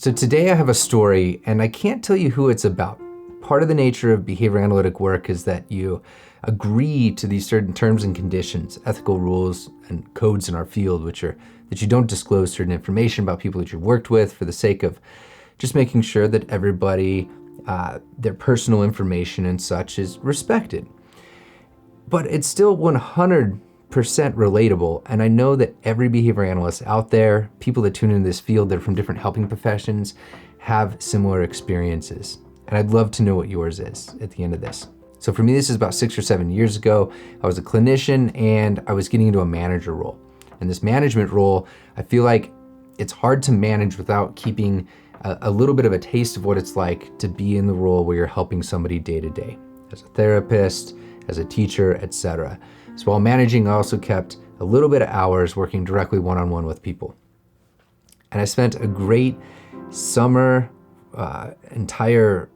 So today I have a story, and I can't tell you who it's about. Part of the nature of behavior analytic work is that you agree to these certain terms and conditions, ethical rules and codes in our field, which are that you don't disclose certain information about people that you've worked with for the sake of just making sure that everybody, their personal information and such is respected. But it's still 100% relatable, and I know that every behavior analyst out there, people that tune into this field that are from different helping professions, have similar experiences. And I'd love to know what yours is at the end of this. So for me, this is about 6 or 7 years ago. I was a clinician and I was getting into a manager role. And this management role, I feel like it's hard to manage without keeping a little bit of a taste of what it's like to be in the role where you're helping somebody day to day, as a therapist, as a teacher, etc. So while managing, I also kept a little bit of hours working directly one-on-one with people. And I spent a great summer, entire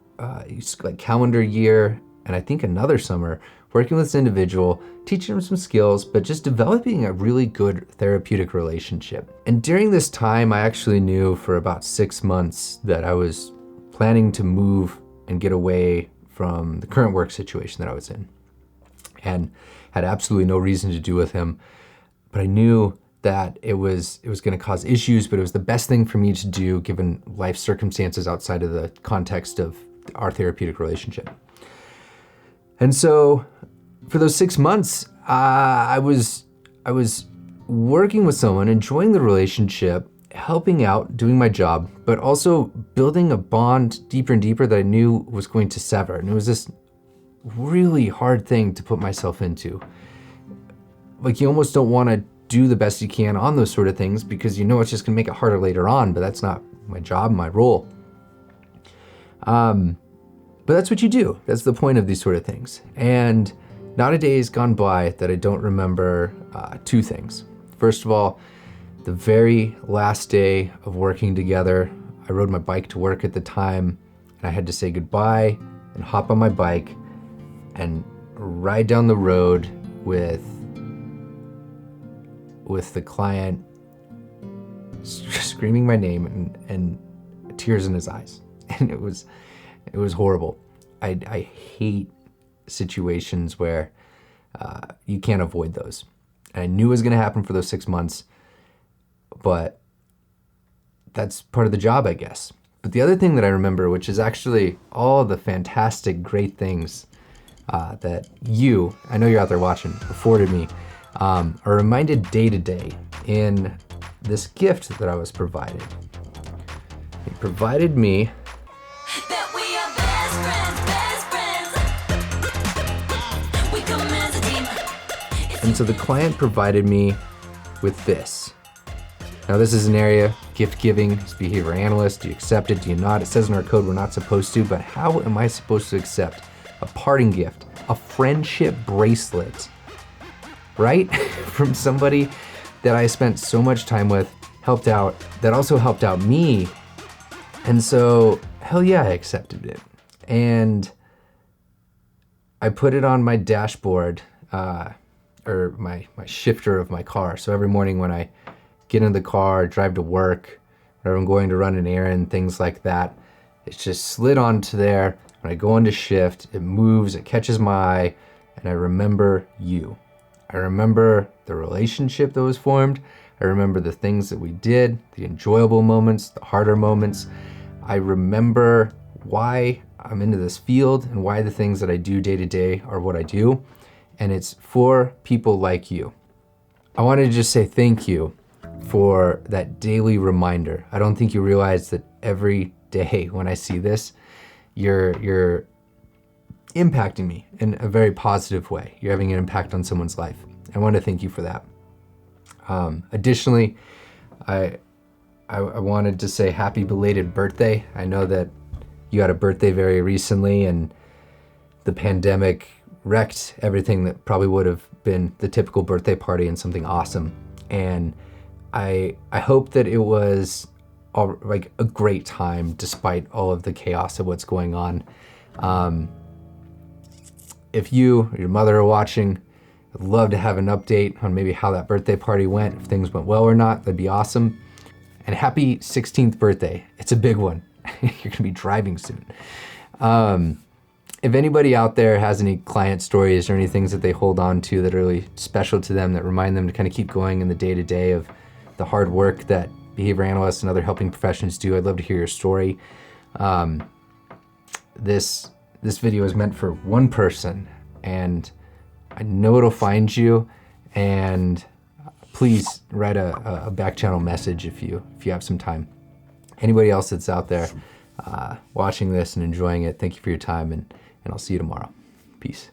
calendar year, and I think another summer working with this individual, teaching them some skills, but just developing a really good therapeutic relationship. And during this time, I actually knew for about 6 months that I was planning to move and get away from the current work situation that I was in, and had absolutely no reason to do with him. But I knew that it was going to cause issues, but it was the best thing for me to do given life circumstances outside of the context of our therapeutic relationship. And so for those 6 months, I was working with someone, enjoying the relationship, helping out, doing my job, but also building a bond deeper and deeper that I knew was going to sever. And it was this really hard thing to put myself into. Like, you almost don't want to do the best you can on those sort of things because you know it's just gonna make it harder later on, but that's not my job, my role. But that's what you do. That's the point of these sort of things. And not a day has gone by that I don't remember 2 things. First of all, the very last day of working together, I rode my bike to work at the time, and I had to say goodbye and hop on my bike and ride down the road with the client screaming my name and tears in his eyes. And it was horrible. I hate situations where you can't avoid those. And I knew it was gonna happen for those 6 months, but that's part of the job, I guess. But the other thing that I remember, which is actually all the fantastic, great things that you, I know you're out there watching, afforded me, are reminded day to day in this gift that I was provided. It provided me that we are best friends. We come as a team. and so the client provided me with this. Now this is an area, gift giving, as a behavior analyst. Do you accept it? Do you not? It says in our code we're not supposed to, but how am I supposed to accept a parting gift, a friendship bracelet, right? From somebody that I spent so much time with, helped out, that also helped out me. And so, hell yeah, I accepted it. And I put it on my dashboard, or my shifter of my car. So every morning when I get in the car, drive to work, or I'm going to run an errand, things like that, it's just slid onto there. When I go into shift, it moves, it catches my eye, and I remember you. I remember the relationship that was formed. I remember the things that we did, the enjoyable moments, the harder moments. I remember why I'm into this field and why the things that I do day to day are what I do. And it's for people like you. I wanted to just say thank you for that daily reminder. I don't think you realize that every day when I see this, you're impacting me in a very positive way. You're having an impact on someone's life. I want to thank you for that. Additionally, I wanted to say happy belated birthday. I know that you had a birthday very recently and the pandemic wrecked everything that probably would have been the typical birthday party and something awesome. And I hope that it was like a great time despite all of the chaos of what's going on. If you or your mother are watching, I'd love to have an update on maybe how that birthday party went, if things went well or not. That'd be awesome. And happy 16th birthday. It's a big one. You're going to be driving soon. If anybody out there has any client stories or any things that they hold on to that are really special to them, that remind them to kind of keep going in the day-to-day of the hard work that behavior analysts and other helping professions do, I'd love to hear your story. This video is meant for one person, and I know it'll find you, and please write a back channel message if you have some time. Anybody else that's out there watching this and enjoying it, thank you for your time, and I'll see you tomorrow. Peace.